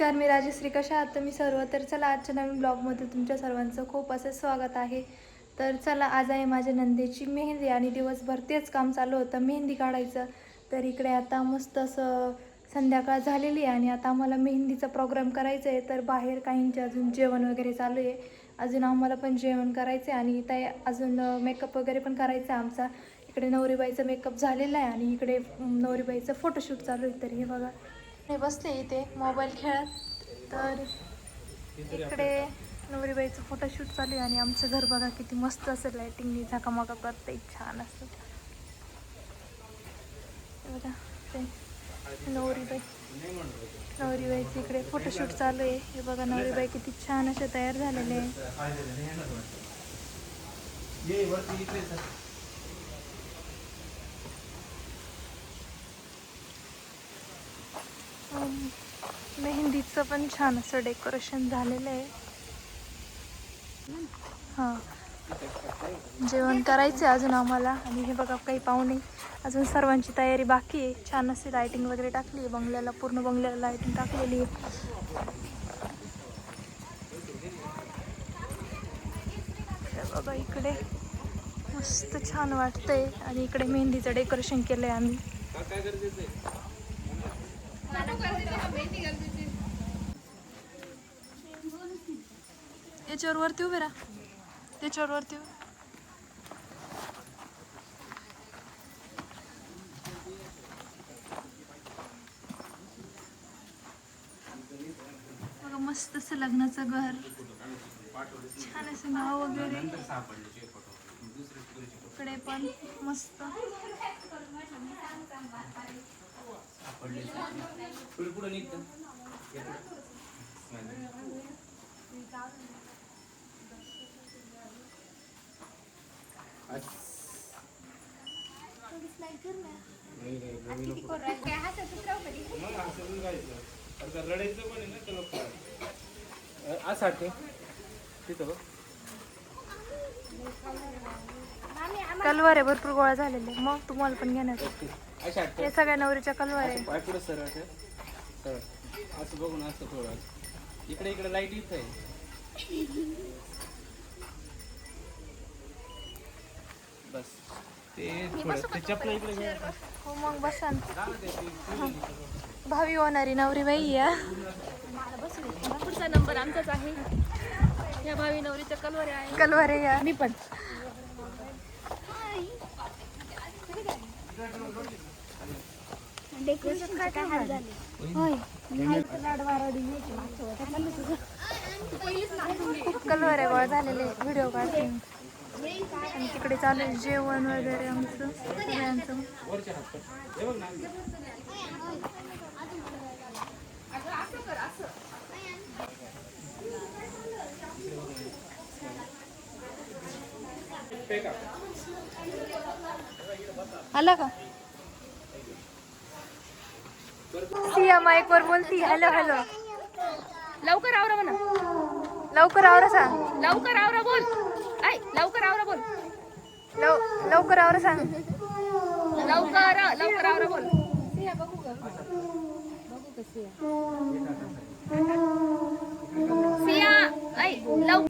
तर मी राजश्री, कशा आहात तुम्ही सर्व? तर चला, आजच्या नवीन ब्लॉगमध्ये तुमच्या सर्वांचं खूप असं स्वागत आहे. तर चला, आज आहे माझ्या नंदेची मेहंदी आणि दिवसभर तेच काम चालू होतं, मेहंदी काढायचं. तर इकडे आता मस्त असं संध्याकाळ झालेली आहे आणि आता आम्हाला मेहंदीचा प्रोग्राम करायचा आहे. तर बाहेर काहींचे अजून जेवण वगैरे चालू आहे, अजून आम्हाला पण जेवण करायचं आहे आणि इथे अजून मेकअप वगैरे पण करायचा आहे आमचा. इकडे नवरीबाईचा मेकअप झालेला आहे आणि इकडे नवरीबाईचं फोटोशूट चालू आहे. तर हे बघा, हे बसले इथे मोबाईल खेळत. तर इकडे नवरीबाईचं फोटोशूट चालू आहे आणि आमचं घर बघा किती मस्त असं लाईटिंगनी झाकामाका करते, छान असं. बघा ते नवरीबाईचं इकडे फोटोशूट चालू आहे. हे बघा, नवरीबाई किती छान असे तयार झालेले आहे. मेहंदीचं पण छान असं डेकोरेशन झालेलं आहे. हां, जेवण करायचं आहे अजून आम्हाला. आणि हे बघा, काही पाहुणे अजून, सर्वांची तयारी बाकी आहे. छान अशी लाईटिंग वगैरे टाकली आहे बंगल्याला, पूर्ण बंगल्याला लाईटिंग टाकलेली आहे. बघा इकडे मस्त छान वाटतंय आणि इकडे मेहंदीचं डेकोरेशन केलं आहे आम्ही. याच्यावर वरती उभे राहा, त्याच्यावर वरती उभे. बघा मस्त असं लग्नाचं घर, छान असं नाव वगैरे. इकडे पण मस्त. कलवार आहे भरपूर गोळा झालेले, मग तुम्हाला पण घेणार. हे सगळ्या नवरीच्या कलवार आहे. असं बघून असं थोडं इकडे इकडे लाईट इथं आहे. बस ते चपला इकडे घ्या. हो मग बसा. भावी होणारी नवरी बाई या. पुढचा नंबर आमचाच आहे. या भावी नवरीच्या कलवारे या. मी पण खूप कलवारे गोळा झालेले, व्हिडिओ काढते. आणि तिकडे चालू आहे जेवण वगैरे आमचं सगळ्यांचं. आला का सिया? माईक वर बोलती. Hello hello. लवकर आवरा म्हणा. लवकर आवरा सांग. लवकर आवरा बोल. ऐ लवकर आवरा बोल. लवकर आवरा सांग. लवकर आवरा बोल. सिया ऐ लवकर.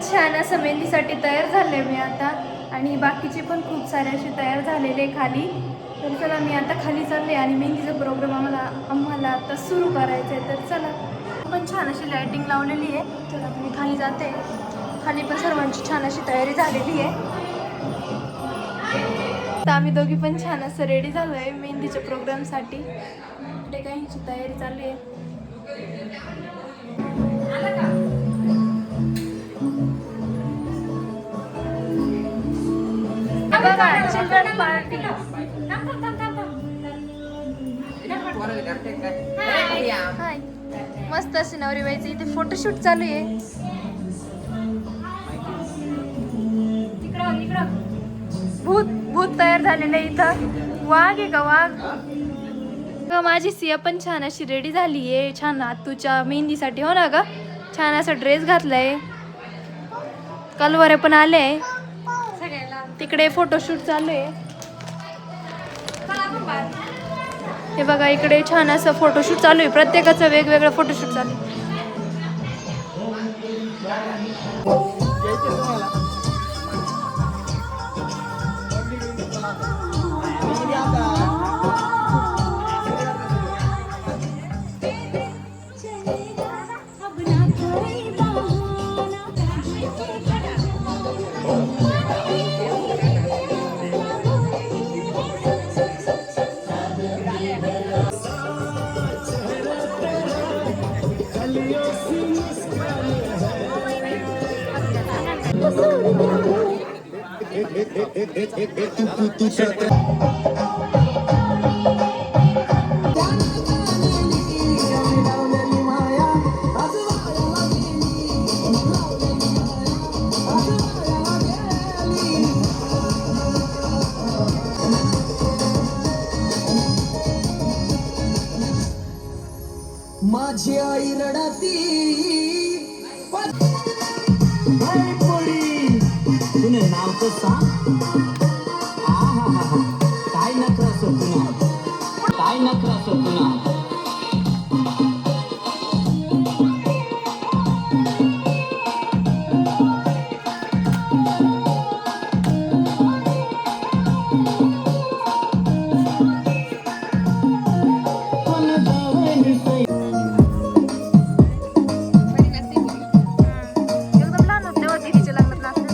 छान असं मेहंदीसाठी तयार झाले मी आता. आणि बाकीचे पण खूप सारे असे तयार झालेले खाली. तर चला, मी आता खाली चालले आणि मेहंदीचा प्रोग्राम आम्हाला आता सुरू करायचा आहे. तर चला, पण छान अशी लाईटिंग लावलेली आहे. तर आता मी खाली जाते. खाली पण सर्वांची छान अशी तयारी झालेली आहे. तर आम्ही दोघी पण छान असं रेडी झालो आहे मेहंदीच्या प्रोग्रामसाठी. इकडे काहींची तयारी चालू आहे. बघा, चिल्ड्रन पार्टी. हाय, मस्त असे नवरीबाईचं इथे फोटोशूट चालू आहे. भूत तयार झालेलं आहे इथं. वाघ आहे का वाघ? माझी सिया पण छान अशी रेडी झाली आहे, छान आतूच्या मेहंदीसाठी. हो ना ग, छान असा ड्रेस घातलाय. कलवरे पण आले. तिकडे फोटोशूट चालू आहे. हे बघा इकडे छान असं फोटोशूट चालू आहे, प्रत्येकाचं वेगवेगळं फोटोशूट चालू आहे. माझी आई रडाती बाई पोरी, तुने नाव तो सांग. आहाहा, काय नखरा सोडून काय नखरा सोडून एकदम लहान होते तेव्हा दीदीच्या लग्नात नाचले.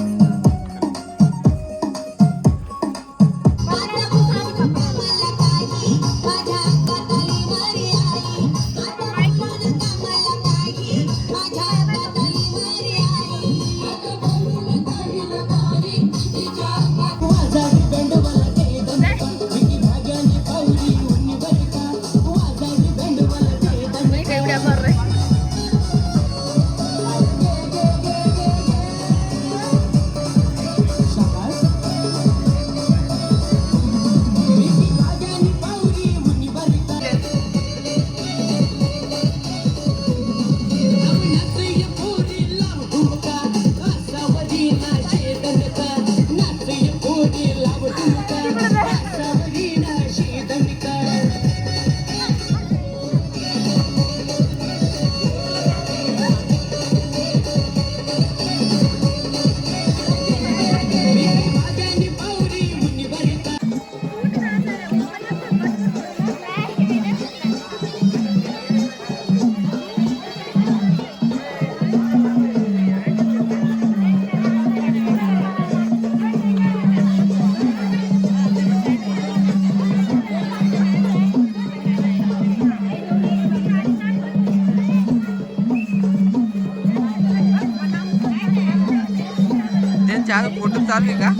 त्यांच्या फोटो चालू आहे का?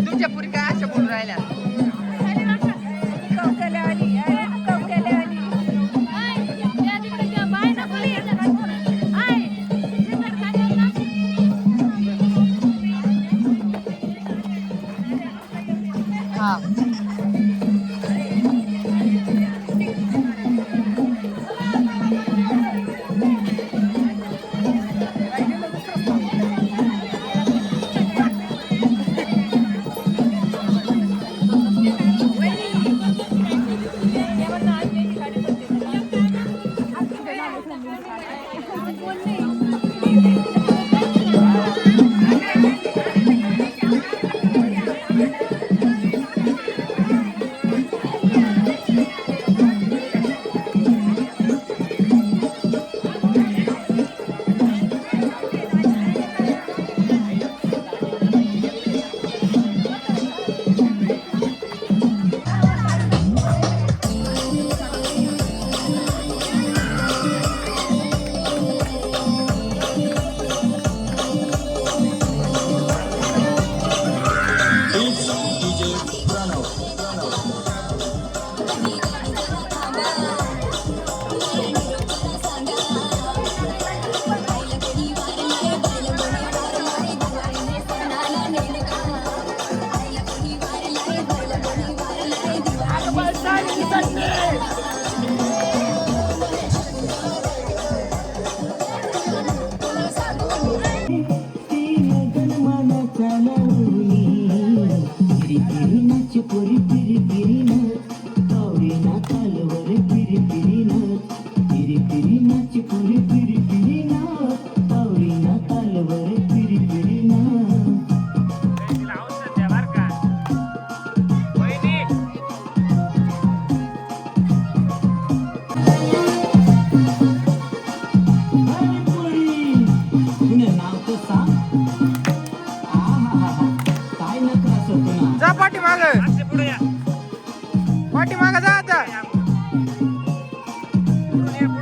तुमच्या पुरी काय अशा बोलून राहिल्या? पुढून ये